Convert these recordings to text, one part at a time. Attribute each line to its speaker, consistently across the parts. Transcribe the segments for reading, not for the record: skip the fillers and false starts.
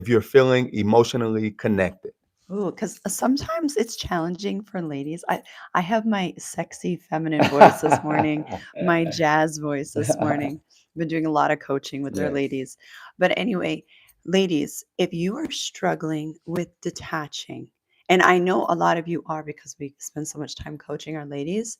Speaker 1: if you're feeling emotionally connected.
Speaker 2: Ooh, because sometimes it's challenging for ladies. I have my sexy feminine voice this morning, my jazz voice this morning. Been doing a lot of coaching with our
Speaker 1: Yes.
Speaker 2: ladies. But anyway, ladies, if you are struggling with detaching, and I know a lot of you are because we spend so much time coaching our ladies,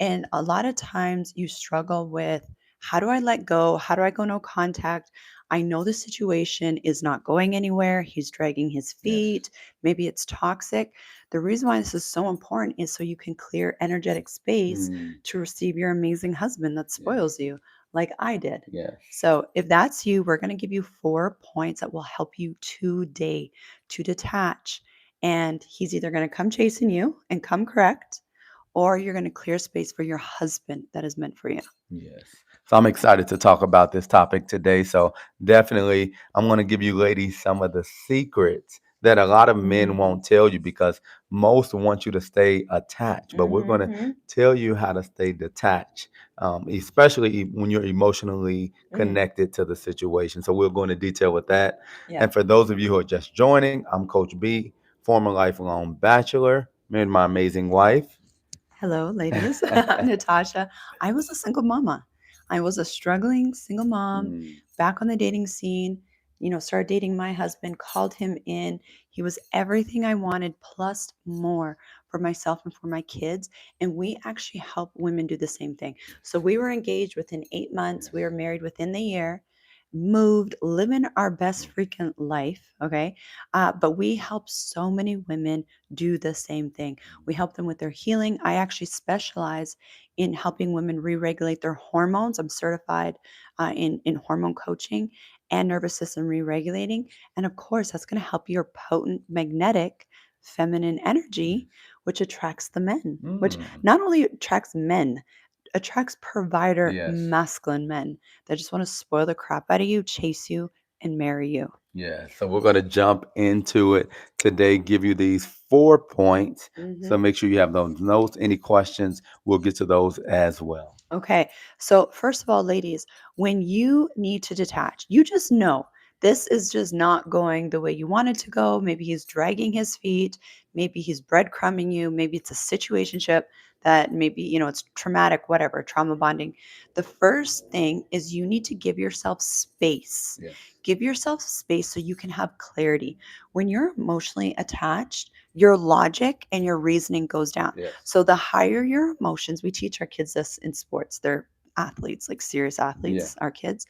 Speaker 2: and a lot of times you struggle with how do I let go? How do I go no contact? I know the situation is not going anywhere. He's dragging his
Speaker 1: Yes.
Speaker 2: feet. Maybe it's toxic. The reason why this is so important is so you can clear energetic space
Speaker 1: Mm,
Speaker 2: to receive your amazing husband that
Speaker 1: yes.
Speaker 2: spoils you, like I did.
Speaker 1: Yes.
Speaker 2: So, if that's you, we're going to give you 4 points that will help you today to detach. And he's either going to come chasing you and come correct, or you're going to clear space for your husband that is meant for you.
Speaker 1: Yes. So I'm excited to talk about this topic today. So definitely, I'm going to give you ladies some of the secrets that a lot of men
Speaker 2: Mm.
Speaker 1: won't tell you because most want you to stay attached. But we're going to
Speaker 2: Mm-hmm.
Speaker 1: tell you how to stay detached, especially when you're emotionally
Speaker 2: Mm.
Speaker 1: connected to the situation. So we'll go into detail with that.
Speaker 2: Yeah.
Speaker 1: And for those of you who are just joining, I'm Coach B, former lifelong bachelor, me and my amazing wife.
Speaker 2: Hello, ladies. I'm Natasha. I was a single mama. I was a struggling single mom
Speaker 1: Mm,
Speaker 2: back on the dating scene. Started dating my husband, called him in. He was everything I wanted, plus more for myself and for my kids. And we actually help women do the same thing. So we were engaged within 8 months. We were married within the year, moved, living our best freaking life. Okay. But we help so many women do the same thing. We help them with their healing. I actually specialize in helping women re-regulate their hormones. I'm certified in hormone coaching and nervous system re-regulating. And of course, that's going to help your potent magnetic feminine energy, which attracts the men, which
Speaker 1: mm,
Speaker 2: not only attracts men, attracts provider
Speaker 1: yes.
Speaker 2: masculine men that just want to spoil the crap out of you, chase you, and marry you.
Speaker 1: Yeah, so we're going to jump into it today, give you these 4 points. So
Speaker 2: Hmm.
Speaker 1: make sure you have those notes. Any questions, we'll get to those as well.
Speaker 2: Okay. So, first of all, ladies, when you need to detach, you just know this is just not going the way you want it to go. Maybe he's dragging his feet. Maybe he's breadcrumbing you. Maybe it's a situationship that maybe, it's traumatic, whatever, trauma bonding. The first thing is you need to give yourself space.
Speaker 1: Yes.
Speaker 2: Give yourself space so you can have clarity. When you're emotionally attached, your logic and your reasoning goes down.
Speaker 1: Yes.
Speaker 2: So the higher your emotions, we teach our kids this in sports. They're athletes, like serious
Speaker 1: Yeah.
Speaker 2: athletes, our kids.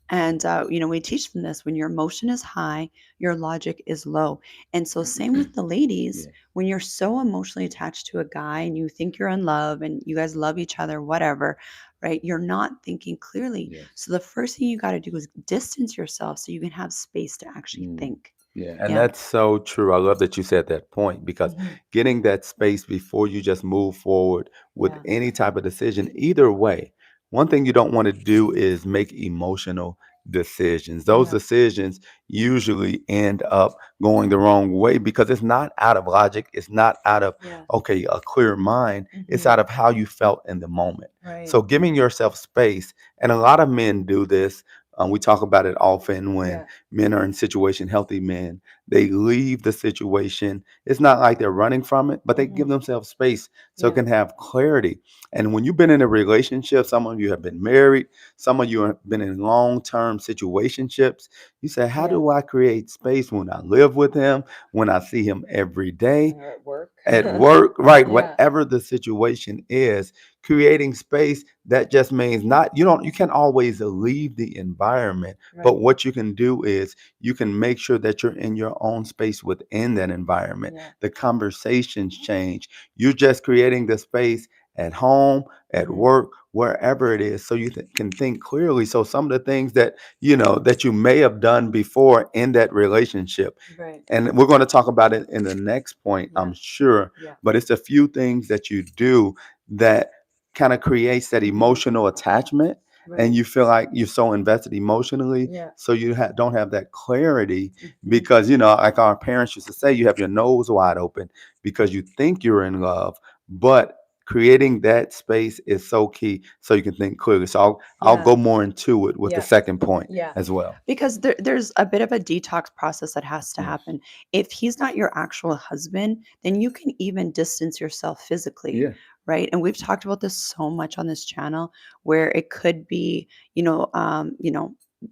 Speaker 2: And, we teach them this when your emotion is high, your logic is low. And so, same with the ladies,
Speaker 1: Yeah.
Speaker 2: when you're so emotionally attached to a guy and you think you're in love and you guys love each other, whatever, right? You're not thinking clearly.
Speaker 1: Yes.
Speaker 2: So, the first thing you got to do is distance yourself so you can have space to actually
Speaker 1: Mm.
Speaker 2: think.
Speaker 1: Yeah, and
Speaker 2: Yeah.
Speaker 1: that's so true. I love that you said that point because
Speaker 2: Hmm.
Speaker 1: getting that space before you just move forward with
Speaker 2: Yeah.
Speaker 1: any type of decision, either way, one thing you don't want to do is make emotional decisions. Those
Speaker 2: Yeah.
Speaker 1: decisions usually end up going the wrong way because it's not out of logic, it's not out of,
Speaker 2: Yeah.
Speaker 1: okay, a clear mind, it's
Speaker 2: Hmm.
Speaker 1: out of how you felt in the moment.
Speaker 2: Right.
Speaker 1: So giving yourself space, and a lot of men do this. We talk about it often when
Speaker 2: Yeah.
Speaker 1: men are in situation, healthy men, they leave the situation. It's not like they're running from it, but they
Speaker 2: Hmm.
Speaker 1: give themselves space so it
Speaker 2: Yeah.
Speaker 1: can have clarity. And when you've been in a relationship, some of you have been married, some of you have been in long-term situationships. You say, how
Speaker 2: Yeah.
Speaker 1: do I create space when I live with him, when I see him every day?
Speaker 2: Or at work.
Speaker 1: At work, right?
Speaker 2: Yeah.
Speaker 1: Whatever the situation is, creating space that just means not you can't always leave the environment, but
Speaker 2: Right.
Speaker 1: what you can do is you can make sure that you're in your own space within that environment.
Speaker 2: Yeah.
Speaker 1: The conversations change. You're just creating the space at home, at
Speaker 2: Hmm.
Speaker 1: work, wherever it is, so you can think clearly. So some of the things that that you may have done before in that relationship,
Speaker 2: Right.
Speaker 1: and we're going to talk about it in the next point,
Speaker 2: Yeah.
Speaker 1: I'm sure.
Speaker 2: Yeah.
Speaker 1: But it's a few things that you do that kind of creates that
Speaker 2: Hmm.
Speaker 1: emotional attachment, and
Speaker 2: Right.
Speaker 1: you feel like you're so invested emotionally,
Speaker 2: Yeah.
Speaker 1: so you don't have that clarity
Speaker 2: Hmm.
Speaker 1: because like our parents used to say, you have your nose wide open because you think you're in love, but creating that space is so key so you can think clearly. So I'll
Speaker 2: Yeah.
Speaker 1: go more into it with the
Speaker 2: Yeah.
Speaker 1: second point
Speaker 2: Yeah.
Speaker 1: as well.
Speaker 2: Because there's a bit of a detox process that has to
Speaker 1: Yes.
Speaker 2: happen. If he's not your actual husband, then you can even distance yourself physically,
Speaker 1: Yeah.
Speaker 2: right? And we've talked about this so much on this channel where it could be,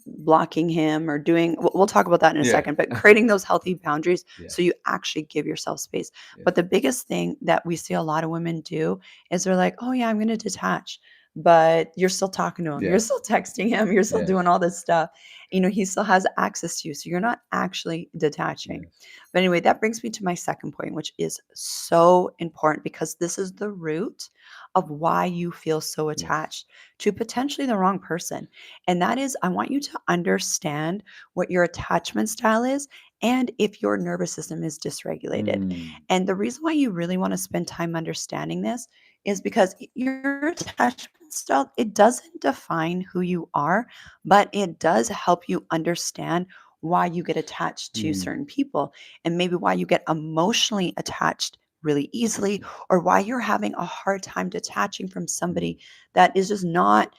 Speaker 2: blocking him or doing, we'll talk about that in a
Speaker 1: Yeah.
Speaker 2: second, but creating those healthy boundaries so
Speaker 1: Yes.
Speaker 2: you actually give yourself space.
Speaker 1: Yes.
Speaker 2: But the biggest thing that we see a lot of women do is they're like, oh, yeah, I'm going to detach. But you're still talking to him, you're
Speaker 1: Yes.
Speaker 2: still texting him, you're still doing
Speaker 1: Yes.
Speaker 2: all this stuff. He still has access to you. So you're not actually detaching.
Speaker 1: Yes.
Speaker 2: But anyway, that brings me to my second point, which is so important because this is the root of why you feel so
Speaker 1: Yes.
Speaker 2: attached to potentially the wrong person. And that is, I want you to understand what your attachment style is and if your nervous system is dysregulated.
Speaker 1: Mm.
Speaker 2: And the reason why you really want to spend time understanding this is because your attachment style, it doesn't define who you are, but it does help you understand why you get attached to certain
Speaker 1: Mm.
Speaker 2: people and maybe why you get emotionally attached really easily,
Speaker 1: Yes.
Speaker 2: or why you're having a hard time detaching from
Speaker 1: Mm.
Speaker 2: somebody that is just not,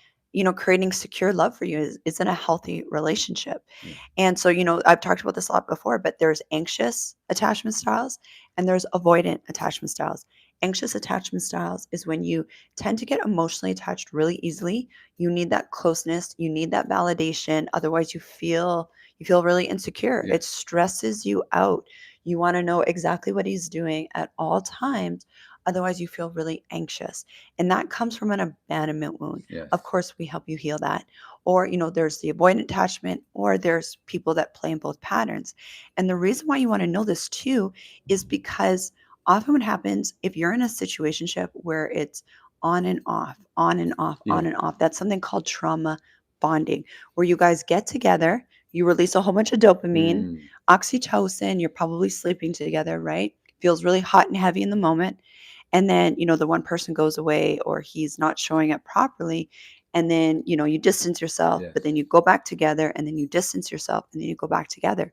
Speaker 2: creating secure love for you, is in a healthy relationship.
Speaker 1: Yes.
Speaker 2: And so, I've talked about this a lot before, but there's anxious attachment styles and there's avoidant attachment styles. Anxious attachment styles is when you tend to get emotionally attached really easily. You need that closeness, you need that validation, otherwise you feel really insecure. It
Speaker 1: Yes.
Speaker 2: stresses you out. You want to know exactly what he's doing at all times, otherwise you feel really anxious. And that comes from an abandonment wound. Of
Speaker 1: Yes.
Speaker 2: course, we help you heal that. Or, there's the avoidant attachment, or there's people that play in both patterns. And the reason why you want to know this too is because often what happens if you're in a situationship where it's on and off, on and off, on
Speaker 1: Yeah.
Speaker 2: and off, that's something called trauma bonding, where you guys get together, you release a whole bunch of dopamine,
Speaker 1: Mm.
Speaker 2: oxytocin, you're probably sleeping together, right? Feels really hot and heavy in the moment. And then, the one person goes away or he's not showing up properly. And then, you distance yourself, but
Speaker 1: Yes.
Speaker 2: then you go back together and then you distance yourself and then you go back together.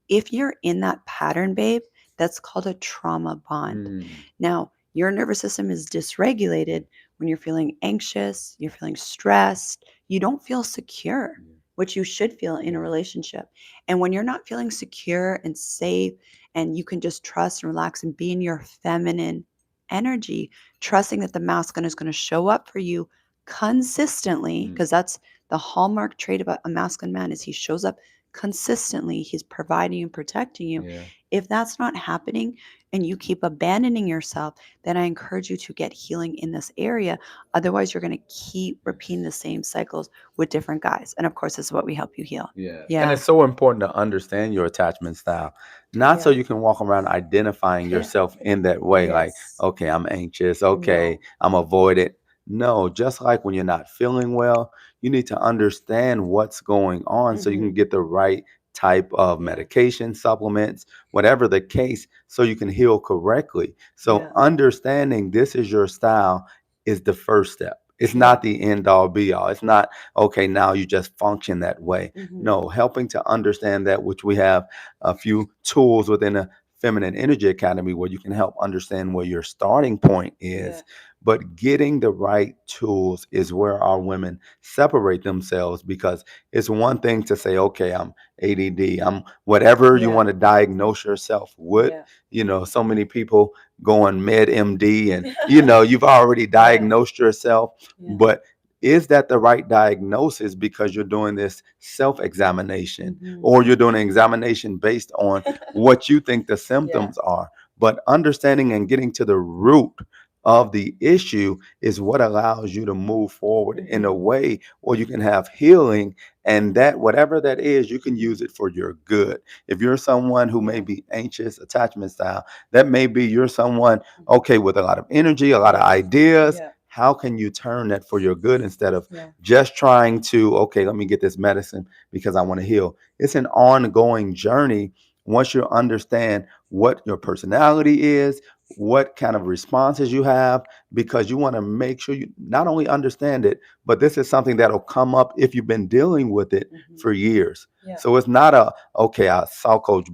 Speaker 2: If you're in that pattern, babe, that's called a trauma bond.
Speaker 1: Mm.
Speaker 2: Now, your nervous system is dysregulated when you're feeling anxious, you're feeling stressed, you don't feel secure,
Speaker 1: Yeah.
Speaker 2: which you should feel in a
Speaker 1: Yes.
Speaker 2: relationship. And when you're not feeling secure and safe and you can just trust and relax and be in your feminine energy, trusting that the masculine is going to show up for you consistently,
Speaker 1: Mm.
Speaker 2: because that's the hallmark trait about a masculine man is he shows up consistently, he's providing and protecting you.
Speaker 1: Yeah.
Speaker 2: If that's not happening and you keep abandoning yourself, then I encourage you to get healing in this area. Otherwise, you're going to keep repeating
Speaker 1: Yes.
Speaker 2: the same cycles with different guys. And of course, this is what we help you heal.
Speaker 1: Yes. And
Speaker 2: Yeah.
Speaker 1: it's so important to understand your attachment style, not so
Speaker 2: Yeah.
Speaker 1: you can walk around identifying yourself in that way, like,
Speaker 2: Yes.
Speaker 1: okay, I'm anxious, okay,
Speaker 2: No.
Speaker 1: I'm avoided. No, just like when you're not feeling well, you need to understand what's going on so you can
Speaker 2: Mm-hmm.
Speaker 1: get the right type of
Speaker 2: Yeah.
Speaker 1: medication, supplements, whatever the case, so you can heal correctly. So
Speaker 2: Yeah.
Speaker 1: understanding this is your style is the first step. It's
Speaker 2: Yeah.
Speaker 1: not the end all be all. It's not okay, now you just function that way.
Speaker 2: Mm-hmm.
Speaker 1: No, helping to understand that, which we have a few tools within the Feminine Energy Academy where you can help understand where your starting point
Speaker 2: Yeah.
Speaker 1: is. But getting the right tools is where our women separate themselves, because it's one thing to say, okay, I'm ADD, I'm whatever you
Speaker 2: Yeah.
Speaker 1: want to diagnose yourself with.
Speaker 2: Yeah.
Speaker 1: So many people going med MD and, you've already
Speaker 2: Yeah.
Speaker 1: diagnosed yourself.
Speaker 2: Yeah.
Speaker 1: But is that the right diagnosis because you're doing this self-examination,
Speaker 2: Mm-hmm.
Speaker 1: or you're doing an examination based on what you think the
Speaker 2: Yeah.
Speaker 1: symptoms are? But understanding and getting to the root of the issue is what allows you to move forward in a
Speaker 2: Mm-hmm.
Speaker 1: way where you can have healing, and that whatever that is, you can
Speaker 2: Mm-hmm.
Speaker 1: use it for your good. If you're someone who may
Speaker 2: Yeah.
Speaker 1: be anxious attachment style, that may be you're someone,
Speaker 2: Mm-hmm.
Speaker 1: okay, with a lot of energy, a lot of
Speaker 2: Yeah.
Speaker 1: ideas.
Speaker 2: Yeah.
Speaker 1: How can you turn that for your good instead of
Speaker 2: Yeah.
Speaker 1: just trying to, okay, let me get this medicine because I want to heal? It's an ongoing journey once you understand what your personality is, what kind of responses you have, because you want to make sure you not only understand it, but this is something that'll come up if you've been dealing with it
Speaker 2: Hmm.
Speaker 1: for years.
Speaker 2: Yeah.
Speaker 1: So it's not a, okay, I saw Coach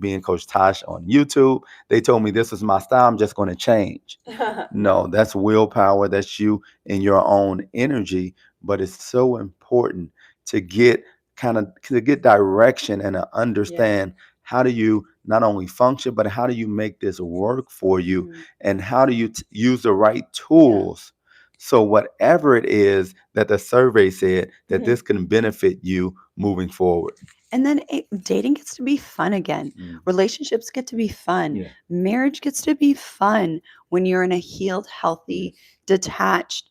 Speaker 1: Tosh on YouTube. They told me this is my style. I'm just going to change. No,
Speaker 2: No.
Speaker 1: that's willpower. That's you in your own energy. But it's so important to get to get direction and to
Speaker 2: Yeah.
Speaker 1: understand how do you not only function, but how do you make this work for you,
Speaker 2: Hmm.
Speaker 1: and how do you use the right
Speaker 2: Yeah.
Speaker 1: tools. So whatever it is that the survey said that
Speaker 2: Hmm.
Speaker 1: this can benefit you moving forward.
Speaker 2: And then dating gets to be fun again.
Speaker 1: Mm.
Speaker 2: Relationships get to be fun.
Speaker 1: Yeah.
Speaker 2: Marriage gets to be fun when you're in a healed, healthy,
Speaker 1: Yes.
Speaker 2: detached,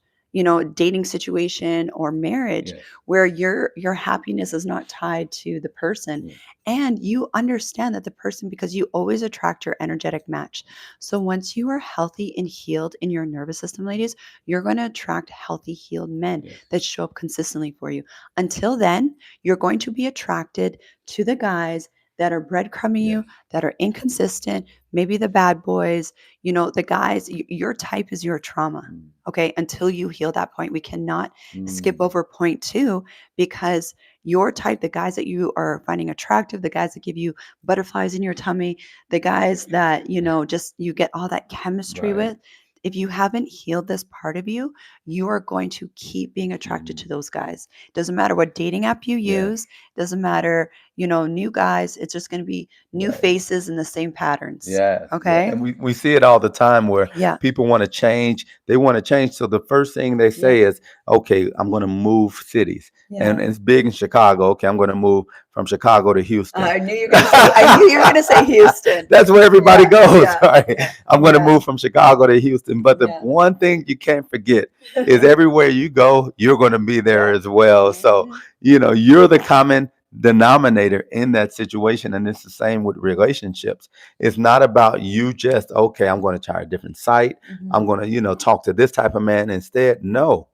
Speaker 2: dating situation or marriage
Speaker 1: Yes.
Speaker 2: where your happiness is not tied to the person.
Speaker 1: Yes.
Speaker 2: And you understand that the person, because you always attract your energetic match. So once you are healthy and healed in your nervous system, ladies, you're going to attract healthy, healed men
Speaker 1: Yes.
Speaker 2: that show up consistently for you. Until then, you're going to be attracted to the guys that are breadcrumbing
Speaker 1: Yes.
Speaker 2: you, that are inconsistent, maybe the bad boys, the guys, your type is your trauma.
Speaker 1: Mm.
Speaker 2: Okay. Until you heal that point, we cannot skip
Speaker 1: Mm.
Speaker 2: over point two, because your type, the guys that you are finding attractive, the guys that give you butterflies in your tummy, the guys that, just you get all that chemistry
Speaker 1: Right.
Speaker 2: with. If you haven't healed this part of you, you are going to keep being attracted to
Speaker 1: Mm.
Speaker 2: those guys. Doesn't matter what dating app you
Speaker 1: Yes.
Speaker 2: use, doesn't matter, new guys, it's just going to be new
Speaker 1: Right.
Speaker 2: faces and the same patterns.
Speaker 1: Yes, yeah,
Speaker 2: Okay?
Speaker 1: and we see it all the time where
Speaker 2: Yeah.
Speaker 1: people want to change. They want to change. So the first thing they
Speaker 2: Yeah.
Speaker 1: say is, okay, I'm going to move cities.
Speaker 2: Yeah.
Speaker 1: And it's big in Chicago. Okay, I'm going to move from Chicago to Houston.
Speaker 2: I knew you were going to say, Houston.
Speaker 1: That's where everybody
Speaker 2: Yeah.
Speaker 1: goes,
Speaker 2: Yeah.
Speaker 1: right?
Speaker 2: Yeah.
Speaker 1: I'm going to
Speaker 2: Yeah.
Speaker 1: move from Chicago to Houston. But the
Speaker 2: Yeah.
Speaker 1: one thing you can't forget is everywhere you go, you're going to be there
Speaker 2: Yeah.
Speaker 1: as well. So,
Speaker 2: Mhm.
Speaker 1: you're the common denominator in that situation. And it's the same with relationships. It's not about you just, okay, I'm going to try a different site. I'm
Speaker 2: Mhm.
Speaker 1: going to, talk to this type of man instead. No,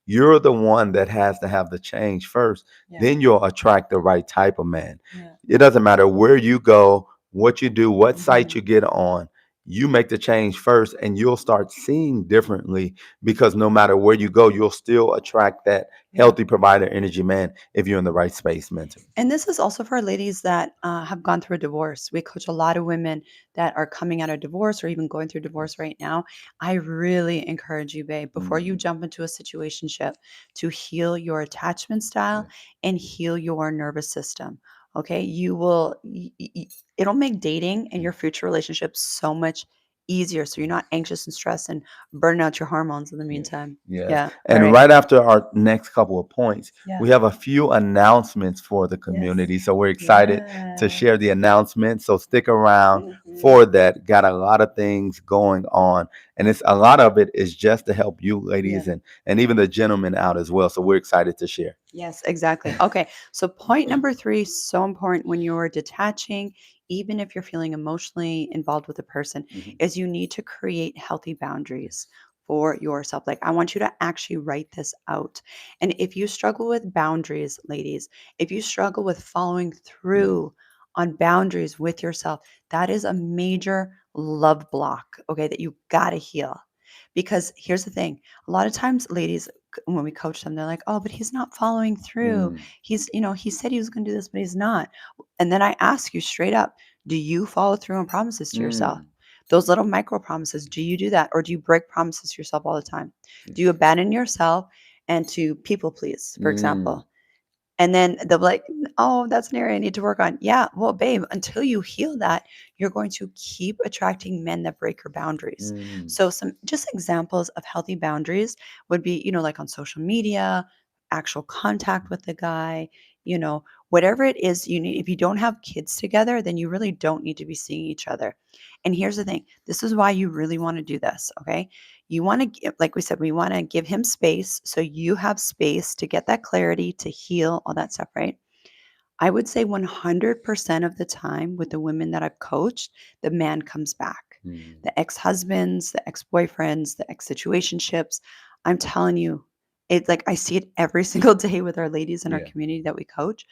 Speaker 1: you're the one that has to have the change first.
Speaker 2: Yeah.
Speaker 1: Then you'll attract the right type of man.
Speaker 2: Yeah.
Speaker 1: It doesn't matter where you go, what you do, what site
Speaker 2: Mhm.
Speaker 1: you get on. You make the change first and you'll start seeing differently, because no matter where you go, you'll still attract that
Speaker 2: Yeah.
Speaker 1: healthy provider energy man if you're in the right space mentally.
Speaker 2: And this is also for ladies that have gone through a divorce. We coach a lot of women that are coming out of divorce or even going through divorce right now. I really encourage you, babe, before you
Speaker 1: Mm.
Speaker 2: jump into a situationship, to heal your attachment style
Speaker 1: Yes.
Speaker 2: and heal your nervous system. Okay, you will. It'll make dating and
Speaker 1: Mm.
Speaker 2: your future relationships so much easier. So you're not anxious and stressed and burning out your hormones in the
Speaker 1: Yes.
Speaker 2: meantime.
Speaker 1: Yes.
Speaker 2: Yeah. All
Speaker 1: And
Speaker 2: right.
Speaker 1: right after our next couple of points,
Speaker 2: Yeah.
Speaker 1: we have a few announcements for the
Speaker 2: Yes.
Speaker 1: community. So we're excited to
Speaker 2: Yeah.
Speaker 1: share the announcements. So stick around
Speaker 2: Mhm.
Speaker 1: for that. Got a lot of things going on. And it's a lot of it is just to help you
Speaker 2: Yeah.
Speaker 1: ladies and even the gentlemen out as well. So we're excited to share.
Speaker 2: Yes, exactly. Okay. So, point number three, so important when you're detaching, even if you're feeling emotionally involved with a person,
Speaker 1: Mhm.
Speaker 2: is you need to create healthy boundaries
Speaker 1: Yes.
Speaker 2: for yourself. Like, I want you to actually write this out. And if you struggle with boundaries, ladies, if you struggle with following
Speaker 1: Yes.
Speaker 2: through on boundaries with yourself, that is a major love block, okay, that you got to heal. Because here's the thing, a lot of times, ladies, when we coach them, they're like, oh, but he's not following through.
Speaker 1: Mm.
Speaker 2: He said he was going to do this, but he's not. And then I ask you straight up, do you follow through on promises to yourself?
Speaker 1: Mm.
Speaker 2: Those little micro promises, do you do that? Or do you break promises to yourself all the time? Do you
Speaker 1: Yes.
Speaker 2: abandon yourself and to people please, for
Speaker 1: Mm.
Speaker 2: example? And then they'll be like, oh, that's an area I need to work on. Yeah, well, babe, until you heal that, you're going to keep attracting men that break your boundaries.
Speaker 1: Mm.
Speaker 2: So, some just examples of healthy boundaries would be, like on social media, actual contact with the guy, whatever it is you need. If you don't have kids together, then you really don't need to be seeing each other. And here's the thing, this is why you really want to do this. Okay. You want to give, like we said, we want to give him space so you have space to get that clarity, to heal, all that stuff, right? I would say 100% of the time with the women that I've coached, the man comes back.
Speaker 1: Mm.
Speaker 2: The ex husbands, the ex boyfriends, the ex situationships. I'm telling you, it's like I see it every single day with our ladies in our
Speaker 1: Yeah.
Speaker 2: community that we coach.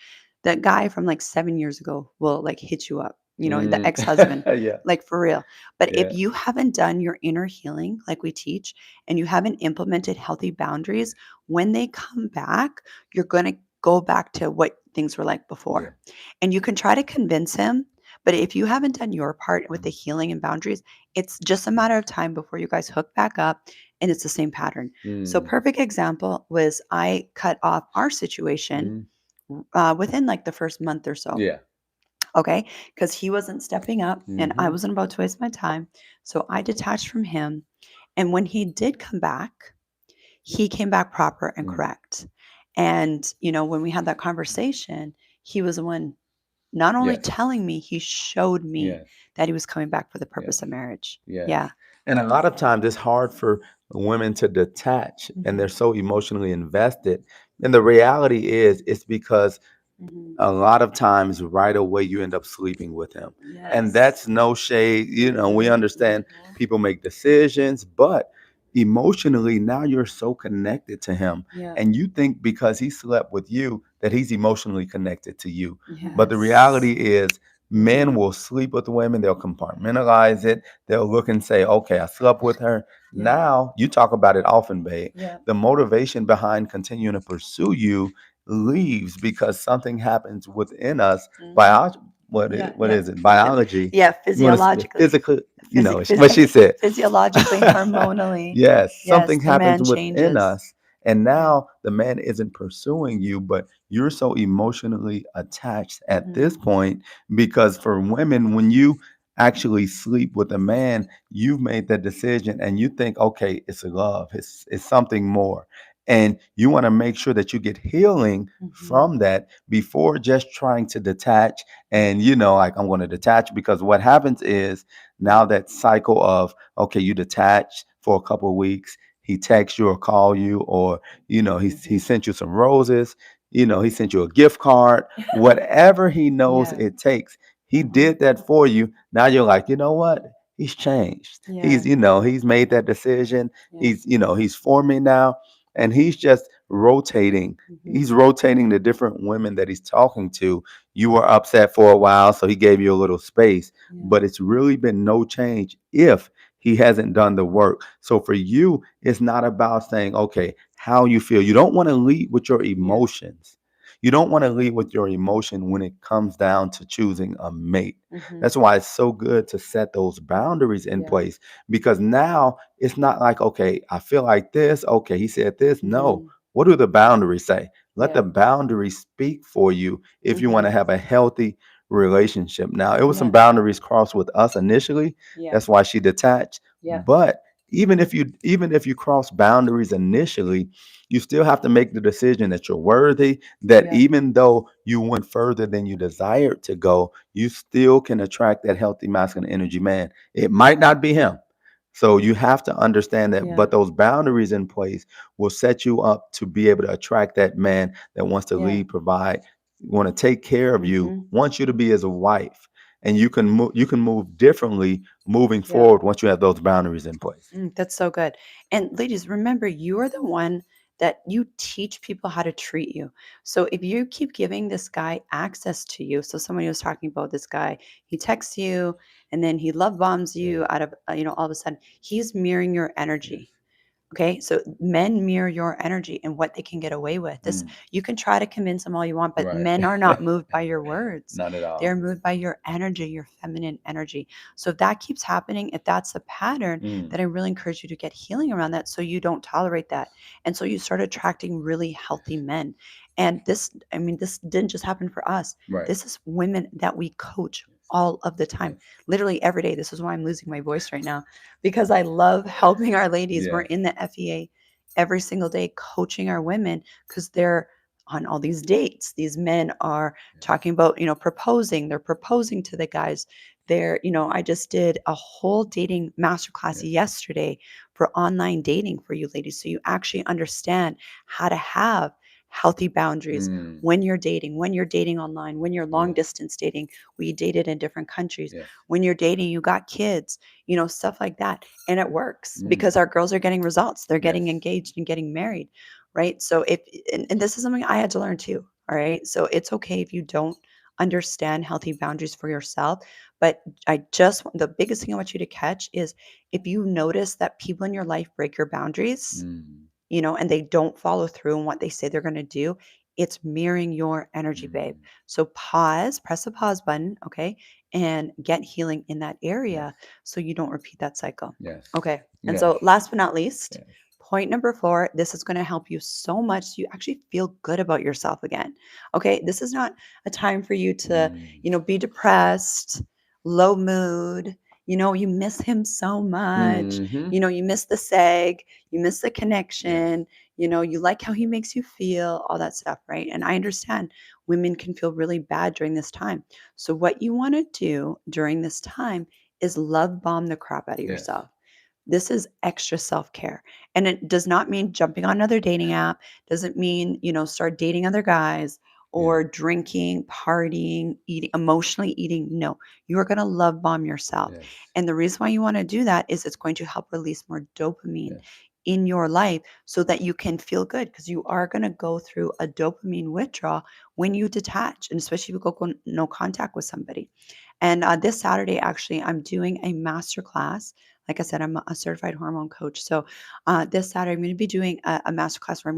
Speaker 2: That guy from like 7 years ago will like hit you up. the
Speaker 1: Mm.
Speaker 2: ex-husband,
Speaker 1: Yeah.
Speaker 2: like for real. But if
Speaker 1: Yeah.
Speaker 2: you haven't done your inner healing like we teach, and you haven't implemented healthy boundaries, when they come back, you're going to go back to what things were like
Speaker 1: Yeah.
Speaker 2: before. And you can try to convince him, but if you haven't done your part with the
Speaker 1: Mm.
Speaker 2: healing and boundaries, it's just a matter of time before you guys hook back up and it's the same pattern. So
Speaker 1: Mm.
Speaker 2: perfect example was I cut off our situation
Speaker 1: Mhm.
Speaker 2: within like the first month or so.
Speaker 1: Yeah.
Speaker 2: Okay. Because he wasn't stepping up and I
Speaker 1: Mhm.
Speaker 2: wasn't about to waste my time. So I detached from him. And when he did come back, he came back proper and
Speaker 1: Mm.
Speaker 2: correct. And, when we had that conversation, he was the one not only
Speaker 1: Yes.
Speaker 2: telling me, he showed me
Speaker 1: Yes.
Speaker 2: that he was coming back for the
Speaker 1: Yes.
Speaker 2: purpose of marriage.
Speaker 1: Yes.
Speaker 2: Yeah.
Speaker 1: And a lot of times it's hard for women to detach and they're
Speaker 2: Hmm.
Speaker 1: so emotionally invested. And the reality is it's because
Speaker 2: Hmm.
Speaker 1: a lot of times right away you end up sleeping with him. And
Speaker 2: Yes.
Speaker 1: that's no shade. We
Speaker 2: Hmm.
Speaker 1: understand
Speaker 2: Hmm.
Speaker 1: people make decisions, but emotionally now you're so connected to him.
Speaker 2: Yeah.
Speaker 1: And you think because he slept with you that he's emotionally connected to you. But the
Speaker 2: Yes.
Speaker 1: reality is men
Speaker 2: Hmm.
Speaker 1: will sleep with women, they'll compartmentalize it, they'll look and say, okay, I slept with her.
Speaker 2: Yeah.
Speaker 1: Now you talk about it often, babe.
Speaker 2: Yeah.
Speaker 1: The motivation behind continuing to pursue you leaves because something happens within us.
Speaker 2: Hmm.
Speaker 1: Bio,
Speaker 2: Yeah.
Speaker 1: what
Speaker 2: Yeah.
Speaker 1: is it? Biology.
Speaker 2: Yeah.
Speaker 1: You want to
Speaker 2: Physiologically.
Speaker 1: physically,
Speaker 2: Physi-
Speaker 1: what
Speaker 2: phys-
Speaker 1: she said.
Speaker 2: Physiologically, hormonally.
Speaker 1: Yes,
Speaker 2: Yes.
Speaker 1: something
Speaker 2: The man
Speaker 1: happens within
Speaker 2: changes.
Speaker 1: us. And
Speaker 2: Yeah.
Speaker 1: now the man isn't pursuing you, but you're so emotionally attached at
Speaker 2: Hmm.
Speaker 1: this point because for women, when you actually sleep with a man, you've made that decision and you think, okay, it's love, it's something more. And you want to make sure that you get healing
Speaker 2: Hmm.
Speaker 1: from that before just trying to detach. And, like I'm going to detach because what happens is now that cycle of, okay, you detach for a couple of weeks. He texts you or call you, or he
Speaker 2: Hmm.
Speaker 1: sent you some roses. He sent you a gift card. Whatever he knows
Speaker 2: Yeah.
Speaker 1: it takes, he
Speaker 2: Hmm.
Speaker 1: did that for you. Now you're like, you know what? He's changed.
Speaker 2: Yeah.
Speaker 1: He's made that decision.
Speaker 2: Yeah.
Speaker 1: He's for me now, and he's just rotating.
Speaker 2: Hmm.
Speaker 1: He's rotating the different women that he's talking to. You were upset for a while, so he gave you a little space,
Speaker 2: Yeah.
Speaker 1: but it's really been no change if he hasn't done the work. So for you, it's not about saying, okay, how you feel. You don't want to lead with your
Speaker 2: Yeah.
Speaker 1: emotions. You don't want to lead with your emotion when it comes down to choosing a mate.
Speaker 2: Hmm.
Speaker 1: That's why it's so good to set those boundaries in
Speaker 2: Yeah.
Speaker 1: place because now it's not like, okay, I feel like this. Okay, he said this. No.
Speaker 2: Hmm.
Speaker 1: What do the boundaries say? Let the
Speaker 2: Yeah.
Speaker 1: boundaries speak for you if you want to
Speaker 2: Hmm.
Speaker 1: have a healthy relationship. Now, it was some
Speaker 2: Yeah.
Speaker 1: boundaries crossed with us initially.
Speaker 2: Yeah.
Speaker 1: That's why she detached.
Speaker 2: Yeah.
Speaker 1: But even if you cross boundaries initially, you still have to make the decision that you're worthy, that
Speaker 2: Yeah.
Speaker 1: even though you went further than you desired to go, you still can attract that healthy masculine energy man. It might not be him. So you have to understand that,
Speaker 2: Yeah.
Speaker 1: but those boundaries in place will set you up to be able to attract that man that wants to
Speaker 2: Yeah.
Speaker 1: lead, provide, want to take care of you,
Speaker 2: Hmm.
Speaker 1: wants you to be his wife, and you can move differently moving
Speaker 2: Yeah.
Speaker 1: forward once you have those boundaries in place.
Speaker 2: That's so good. And ladies, remember, you are the one that you teach people how to treat you. So if you keep giving this guy access to you, so somebody was talking about this guy, he texts you and then he love bombs
Speaker 1: Yeah.
Speaker 2: you out of, all of a sudden, he's mirroring your
Speaker 1: Yes.
Speaker 2: energy. Okay, so men mirror your energy and what they can get away with. This
Speaker 1: Mm.
Speaker 2: you can try to convince them all you want, but
Speaker 1: Right.
Speaker 2: men are not moved by your words.
Speaker 1: Not at
Speaker 2: They're
Speaker 1: all.
Speaker 2: moved by your energy, your feminine energy. So if that keeps happening, if that's a pattern,
Speaker 1: Mm.
Speaker 2: then I really encourage you to get healing around that so you don't tolerate that. And so you start attracting really healthy men. And this, I mean, this didn't just happen for us.
Speaker 1: Right.
Speaker 2: This is women that we coach all of the time,
Speaker 1: Yes.
Speaker 2: literally every day. This is why I'm losing my voice right now because I love helping our ladies. We're
Speaker 1: Yes.
Speaker 2: in the FEA every single day coaching our women because they're on all these dates. These men are
Speaker 1: Yes.
Speaker 2: talking about, proposing. They're proposing to the guys. I just did a whole dating masterclass
Speaker 1: Yes.
Speaker 2: yesterday for online dating for you ladies. So you actually understand how to have healthy boundaries
Speaker 1: Mm.
Speaker 2: when you're dating online, when you're long
Speaker 1: Yes.
Speaker 2: distance dating, we dated in different countries.
Speaker 1: Yes.
Speaker 2: When you're dating, you got kids, stuff like that, and it works
Speaker 1: Mm.
Speaker 2: because our girls are getting results. They're getting
Speaker 1: Yes.
Speaker 2: engaged and getting married, right? So if and this is something I had to learn too. All right. So it's okay if you don't understand healthy boundaries for yourself, But the biggest thing I want you to catch is if you notice that people in your life break your boundaries,
Speaker 1: Mm,
Speaker 2: and they don't follow through on what they say they're going to do, it's mirroring your energy, babe.
Speaker 1: mm.
Speaker 2: So pause, press the pause button, okay, and get healing in that
Speaker 1: Yes.
Speaker 2: area so you don't repeat that cycle.
Speaker 1: Yes.
Speaker 2: Okay. And
Speaker 1: Yes.
Speaker 2: so, last but not least,
Speaker 1: Yes.
Speaker 2: point number 4, this is going to help you so much so you actually feel good about yourself again. Okay. This is not a time for you to,
Speaker 1: Mm.
Speaker 2: be depressed, low mood. You miss him so much.
Speaker 1: Mm-hmm.
Speaker 2: You miss the seg, you miss the
Speaker 1: Yes.
Speaker 2: connection, you like how he makes you feel, all that stuff, right? And I understand women can feel really bad during this time. So, what you want to do during this time is love bomb the crap out of
Speaker 1: Yes.
Speaker 2: yourself. This is extra self-care. And it does not mean jumping on another dating app, doesn't mean, start dating other guys
Speaker 1: Yeah.
Speaker 2: or drinking, partying, eating, emotionally eating. No, you are going to love bomb yourself.
Speaker 1: Yes.
Speaker 2: And the reason why you want to do that is it's going to help release more dopamine
Speaker 1: Yes.
Speaker 2: in your life so that you can feel good because you are going to go through a dopamine withdrawal when you detach, and especially if you go no contact with somebody. And this Saturday, actually, I'm doing a master class. Like I said, I'm a certified hormone coach. So this Saturday, I'm going to be doing a master class where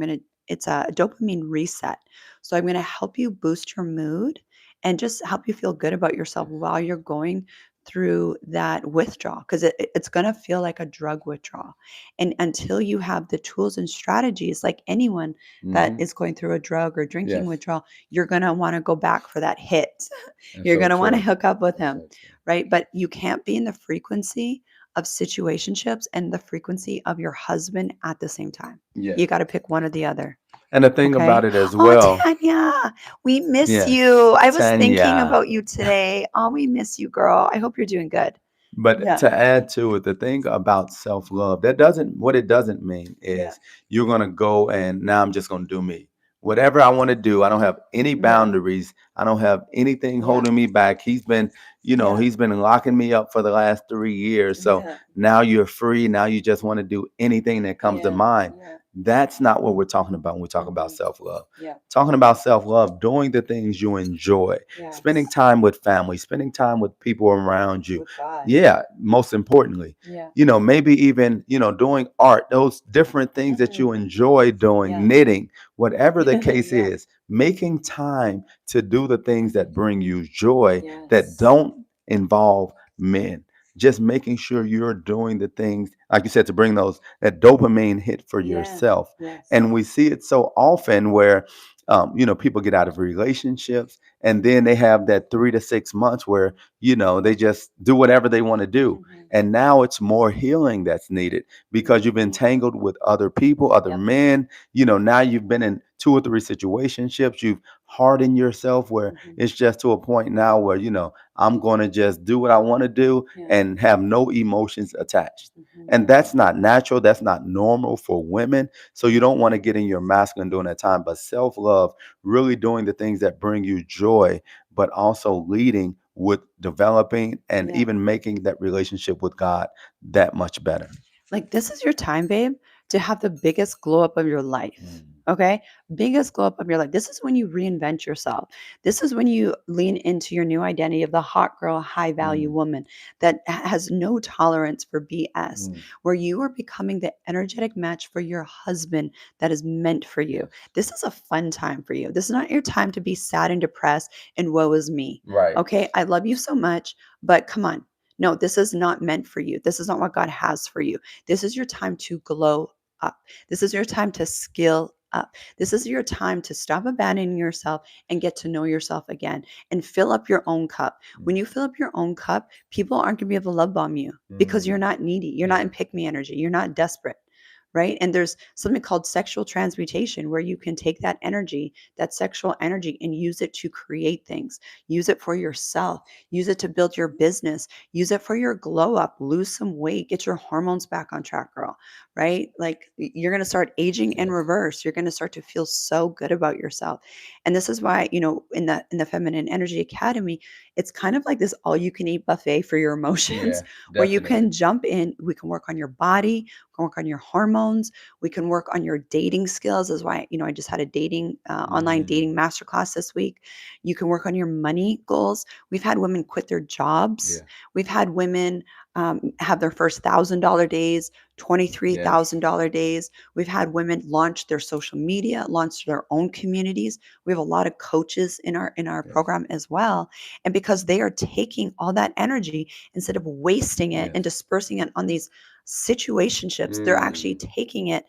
Speaker 2: it's a dopamine reset. So I'm going to help you boost your mood and just help you feel good about yourself
Speaker 1: Yes.
Speaker 2: while you're going through that withdrawal because it's going to feel like a drug withdrawal. And until you have the tools and strategies, like anyone that
Speaker 1: Mm-hmm.
Speaker 2: is going through a drug or drinking
Speaker 1: Yes.
Speaker 2: withdrawal, you're going to want to go back for that hit.
Speaker 1: That's
Speaker 2: You're
Speaker 1: so
Speaker 2: going to want to
Speaker 1: true.
Speaker 2: hook up with
Speaker 1: That's
Speaker 2: him,
Speaker 1: so true.
Speaker 2: right? But you can't be in the frequency of situationships and the frequency of your husband at the same time. You
Speaker 1: Yes.
Speaker 2: got to pick one or the other.
Speaker 1: And the thing
Speaker 2: Okay.
Speaker 1: about it as
Speaker 2: Oh,
Speaker 1: well,
Speaker 2: Tanya, we miss
Speaker 1: yes,
Speaker 2: you. I was thinking
Speaker 1: Tanya.
Speaker 2: about you today. Oh, we miss you, girl. I hope you're doing good.
Speaker 1: But
Speaker 2: Yeah.
Speaker 1: to add to it, the thing about self love, that doesn't, what it doesn't mean
Speaker 2: Yeah.
Speaker 1: is you're going to go and now I'm just going to do me. Whatever I want to do, I don't have any
Speaker 2: Yeah.
Speaker 1: boundaries. I don't have anything
Speaker 2: Yeah.
Speaker 1: holding me back.
Speaker 2: Yeah.
Speaker 1: He's been locking me up for the last 3 years. So
Speaker 2: Yeah.
Speaker 1: now you're free. Now you just want to do anything that comes to
Speaker 2: Yeah.
Speaker 1: mind.
Speaker 2: Yeah.
Speaker 1: That's not what we're talking about when we talk about
Speaker 2: Hmm.
Speaker 1: self love.
Speaker 2: Yeah.
Speaker 1: Talking about self love, doing the things you enjoy, spending
Speaker 2: Yes.
Speaker 1: time with family, spending time with people around you.
Speaker 2: With God.
Speaker 1: Yeah, most importantly,
Speaker 2: Yeah.
Speaker 1: maybe even, doing art, those different things that you
Speaker 2: Mm.
Speaker 1: enjoy doing,
Speaker 2: Yeah.
Speaker 1: knitting, whatever the case
Speaker 2: Yeah.
Speaker 1: is, making time to do the things that bring you joy that
Speaker 2: Yes.
Speaker 1: don't involve men. Just making sure you're doing the things, like you said, to bring that dopamine hit for
Speaker 2: Yeah.
Speaker 1: yourself.
Speaker 2: Yes.
Speaker 1: And we see it so often where, people get out of relationships and then they have that 3 to 6 months where they just do whatever they want to do.
Speaker 2: Hmm.
Speaker 1: And now it's more healing that's needed because you've
Speaker 2: Hmm.
Speaker 1: entangled with other people, other
Speaker 2: Yep.
Speaker 1: men. Now you've been in 2 or 3 situationships. You've hardened yourself where
Speaker 2: Hmm.
Speaker 1: it's just to a point now where, I'm going to just do what I want to do
Speaker 2: Yeah.
Speaker 1: and have no emotions attached.
Speaker 2: Hmm.
Speaker 1: And that's not natural. That's not normal for women. So you don't want to get in your masculine during that time. But self love, really doing the things that bring you joy, but also leading with developing and
Speaker 2: Yeah.
Speaker 1: even making that relationship with God that much better.
Speaker 2: Like, this is your time, babe, to have the biggest glow up of your life.
Speaker 1: Mm.
Speaker 2: Okay. Biggest glow up of your life. This is when you reinvent yourself. This is when you lean into your new identity of the hot girl, high value
Speaker 1: Mm.
Speaker 2: woman that has no tolerance for BS,
Speaker 1: Mm.
Speaker 2: where you are becoming the energetic match for your husband that is meant for you.
Speaker 1: Yes.
Speaker 2: This is a fun time for you. This is not your time to be sad and depressed and woe is me.
Speaker 1: Right.
Speaker 2: Okay. I love you so much, but come on. No, this is not meant for you. This is not what God has for you. This is your time to glow up. This is your time to skill up. This is your time to stop abandoning yourself and get to know yourself again and fill up your own cup. When
Speaker 1: Mm.
Speaker 2: you fill up your own cup, people aren't going to be able to love bomb you because you're
Speaker 1: Mm.
Speaker 2: not needy. You're not
Speaker 1: Yeah.
Speaker 2: in pick me energy. You're not desperate. Right. And there's something called sexual transmutation where you can take that energy, that sexual energy, and use it to create things, use it for yourself, use it to build your business, use it for your glow up, lose some weight, get your hormones back on track, girl. Right. Like, you're going to start aging in
Speaker 1: Yes.
Speaker 2: reverse. You're going to start to feel so good about yourself. And this is why, in the Feminine Energy Academy, it's kind of like this all you can eat buffet for your emotions
Speaker 1: Yeah.
Speaker 2: where you
Speaker 1: Definitely.
Speaker 2: can jump in. We can work on your body, can work on your hormones. We can work on your dating skills. That's why, I just had a dating, online dating
Speaker 1: Mm.
Speaker 2: masterclass this week. You can work on your money goals. We've had women quit their jobs.
Speaker 1: Yeah.
Speaker 2: We've had women have their first $1,000 days,
Speaker 1: Yes.
Speaker 2: $23,000 days. We've had women launch their social media, launch their own communities. We have a lot of coaches in our
Speaker 1: Yes.
Speaker 2: program as well. And because they are taking all that energy instead of wasting it and
Speaker 1: Yes.
Speaker 2: dispersing it on these situationships, they're actually
Speaker 1: Mm.
Speaker 2: taking it,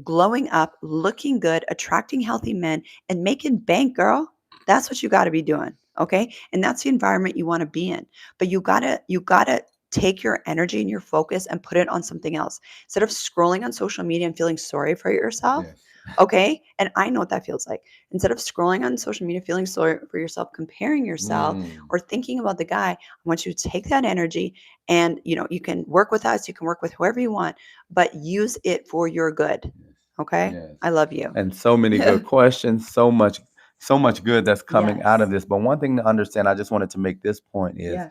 Speaker 2: glowing up, looking good, attracting healthy men, and making bank, girl. That's what you got to be doing. Okay. And that's the environment you want to be in. But you gotta take your energy and your focus and put it on something else. Instead of scrolling on social media and feeling sorry for yourself.
Speaker 1: Yes.
Speaker 2: Okay. And I know what that feels like. Instead of scrolling on social media, feeling sorry for yourself, comparing yourself,
Speaker 1: Mm.
Speaker 2: or thinking about the guy, I want you to take that energy and you can work with us, you can work with whoever you want, but use it for your good.
Speaker 1: Yes.
Speaker 2: Okay?
Speaker 1: Yes.
Speaker 2: I love you.
Speaker 1: And so many good questions, so much good that's coming out of
Speaker 2: Yes.
Speaker 1: this. But one thing to understand, I just wanted to make this point is
Speaker 2: Yeah.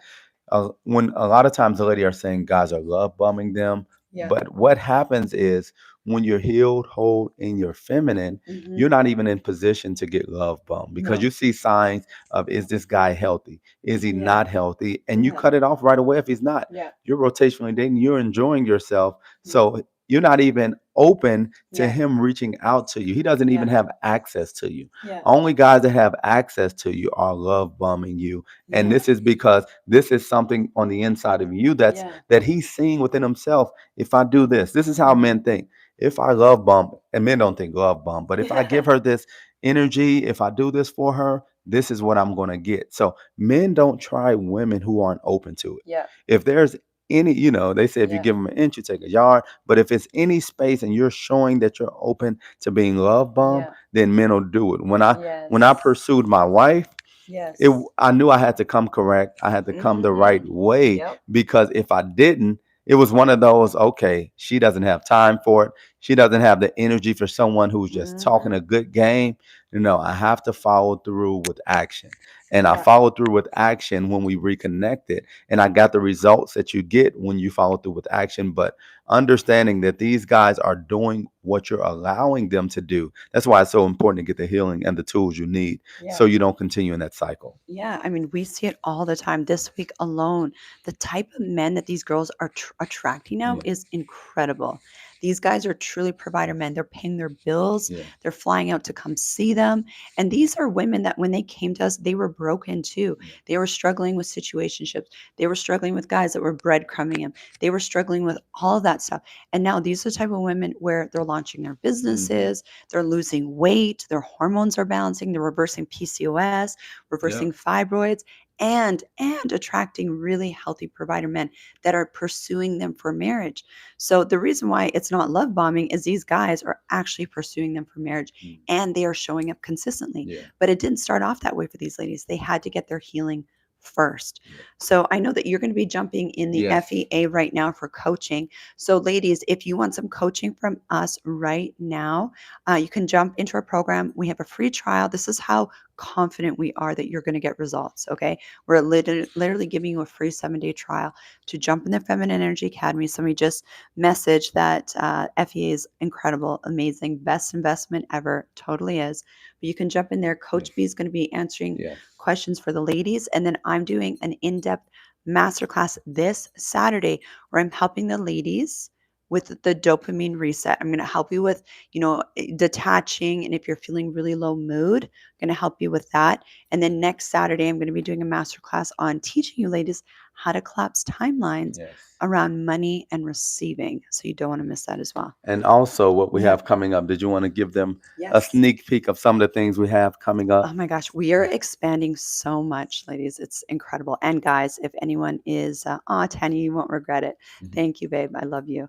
Speaker 1: when a lot of times the lady are saying guys are love bombing them,
Speaker 2: Yeah.
Speaker 1: but what happens is when you're healed, whole, and you're feminine,
Speaker 2: Hmm.
Speaker 1: you're not even in position to get love bombed because
Speaker 2: No.
Speaker 1: you see signs of is this guy healthy? Is he
Speaker 2: Yeah.
Speaker 1: not healthy? And you
Speaker 2: Yeah.
Speaker 1: cut it off right away if he's not.
Speaker 2: Yeah.
Speaker 1: You're rotationally dating, you're enjoying yourself.
Speaker 2: Yeah.
Speaker 1: So you're not even open to
Speaker 2: Yeah.
Speaker 1: him reaching out to you. He doesn't even
Speaker 2: Yeah.
Speaker 1: have access to you.
Speaker 2: Yeah.
Speaker 1: Only guys that have access to you are love bombing you, and
Speaker 2: Yeah.
Speaker 1: this is because this is something on the inside of you
Speaker 2: Yeah.
Speaker 1: that he's seeing within himself. If I do this is how
Speaker 2: Hmm.
Speaker 1: men think. If I love bomb, and men don't think love bomb, but if I give her this energy, if I do this for her, this is what I'm going to get. So men don't try women who aren't open to it.
Speaker 2: Yeah.
Speaker 1: If there's any, they say if you
Speaker 2: Yeah.
Speaker 1: give them an inch, you take a yard. But if it's any space and you're showing that you're open to being love bombed,
Speaker 2: Yeah.
Speaker 1: then men will do it. When I
Speaker 2: Yes.
Speaker 1: pursued my wife,
Speaker 2: Yes.
Speaker 1: I knew I had to come correct. I had to come the
Speaker 2: Hmm.
Speaker 1: right way
Speaker 2: Yep.
Speaker 1: because if I didn't, it was one of those, okay, she doesn't have time for it. She doesn't have the energy for someone who's just talking
Speaker 2: Hmm.
Speaker 1: a good game. I have to follow through with action. And I
Speaker 2: Yeah.
Speaker 1: followed through with action when we reconnected. And I got the results that you get when you follow through with action. But understanding that these guys are doing what you're allowing them to do. That's why it's so important to get the healing and the tools you need
Speaker 2: Yeah.
Speaker 1: so you don't continue in that cycle.
Speaker 2: Yeah, I mean, we see it all the time. This week alone, the type of men that these girls are attracting now
Speaker 1: Yeah.
Speaker 2: is incredible. These guys are truly provider men. They're paying their bills,
Speaker 1: Yeah.
Speaker 2: they're flying out to come see them. And these are women that when they came to us, they were broken too.
Speaker 1: Yeah.
Speaker 2: They were struggling with situationships, they were struggling with guys that were breadcrumbing them, they were struggling with all of that stuff. And now these are the type of women where they're launching their
Speaker 1: Hmm.
Speaker 2: businesses, they're losing weight, their hormones are balancing, they're reversing PCOS, reversing
Speaker 1: Yep.
Speaker 2: fibroids, and attracting really healthy provider men that are pursuing them for marriage. So the reason why it's not love bombing is these guys are actually pursuing them for marriage
Speaker 1: Mm.
Speaker 2: and they are showing up consistently.
Speaker 1: Yeah.
Speaker 2: But it didn't start off that way for these ladies. They had to get their healing first.
Speaker 1: Yeah.
Speaker 2: So I know that you're going to be jumping in the
Speaker 1: Yes.
Speaker 2: FEA right now for coaching. So ladies, if you want some coaching from us right now, you can jump into our program. We have a free trial. This is how confident we are that you're going to get results. Okay. We're literally giving you a free 7-day trial to jump in the Feminine Energy Academy. Somebody just messaged that FEA is incredible, amazing, best investment ever. Totally is. But you can jump in there.
Speaker 1: Yes.
Speaker 2: Coach B is going to be answering
Speaker 1: Yes.
Speaker 2: questions for the ladies. And then I'm doing an in depth masterclass this Saturday where I'm helping the ladies with the dopamine reset. I'm going to help you with, detaching. And if you're feeling really low mood, I'm going to help you with that. And then next Saturday, I'm going to be doing a masterclass on teaching you ladies how to collapse timelines
Speaker 1: Yes.
Speaker 2: around money and receiving. So you don't want to miss that as well.
Speaker 1: And also, what we
Speaker 2: Yeah.
Speaker 1: have coming up, did you want to give them a
Speaker 2: Yes.
Speaker 1: sneak peek of some of the things we have coming
Speaker 2: Oh
Speaker 1: up?
Speaker 2: my gosh, we are expanding so much, ladies. It's incredible. And guys, if anyone is, Tanny, you won't regret it.
Speaker 1: Mhm.
Speaker 2: Thank you, babe. I love you.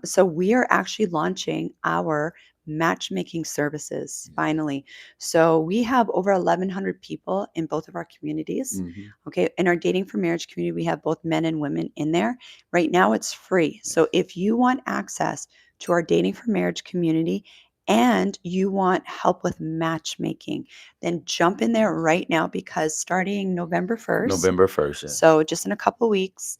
Speaker 2: So we are actually launching our matchmaking services finally. So we have over 1,100 people in both of our communities.
Speaker 1: Mhm.
Speaker 2: Okay. In our dating for marriage community, we have both men and women in there. Right now, it's free.
Speaker 1: Yes.
Speaker 2: So if you want access to our dating for marriage community and you want help with matchmaking, then jump in there right now because starting November 1st,
Speaker 1: November 1st, yes.
Speaker 2: so just in a couple of weeks,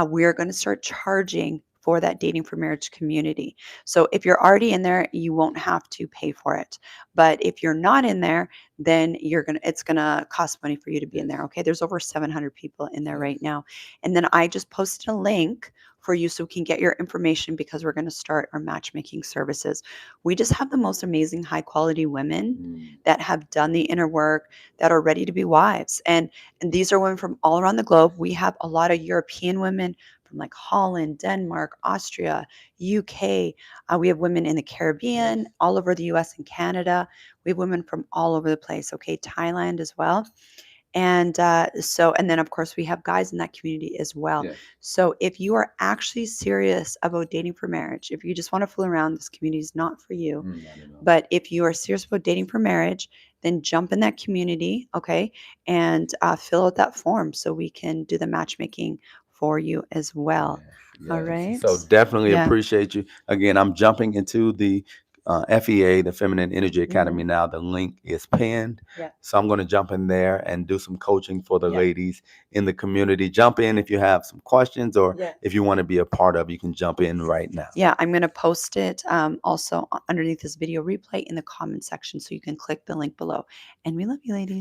Speaker 2: we're going to start charging for that Dating for Marriage community. So if you're already in there, you won't have to pay for it. But if you're not in there, then it's gonna cost money for you to be in there.
Speaker 1: Yes.
Speaker 2: Okay. There's over 700 people in there right
Speaker 1: Yes.
Speaker 2: now. And then I just posted a link for you so we can get your information because we're going to start our matchmaking services. We just have the most amazing high quality women
Speaker 1: Mm.
Speaker 2: that have done the inner work, that are ready to be wives. And these are women from all around the globe. We have a lot of European women from like Holland, Denmark, Austria, UK. We have women in the
Speaker 1: Yes.
Speaker 2: Caribbean, all over the US and Canada. We have women from all over the place. Okay, Thailand as well. And then of course we have guys in that community as well.
Speaker 1: Yes.
Speaker 2: So if you are actually serious about dating for marriage, if you just want to fool around, this community is not for you.
Speaker 1: Mm, not at all.
Speaker 2: But if you are serious about dating for marriage, then jump in that community, okay, and fill out that form so we can do the matchmaking for you as well. All
Speaker 1: Yes, yes.
Speaker 2: right.
Speaker 1: So definitely
Speaker 2: Yeah.
Speaker 1: appreciate you. Again, I'm jumping into the FEA, the Feminine Energy Academy
Speaker 2: Mhm.
Speaker 1: now. The link is pinned.
Speaker 2: Yeah.
Speaker 1: So I'm going to jump in there and do some coaching for the
Speaker 2: Yeah.
Speaker 1: ladies in the community. Jump in if you have some questions or
Speaker 2: Yeah.
Speaker 1: if you want to be a part of, you can jump in right now.
Speaker 2: Yeah, I'm going to post it also underneath this video replay in the comment section so you can click the link below. And we love you, ladies.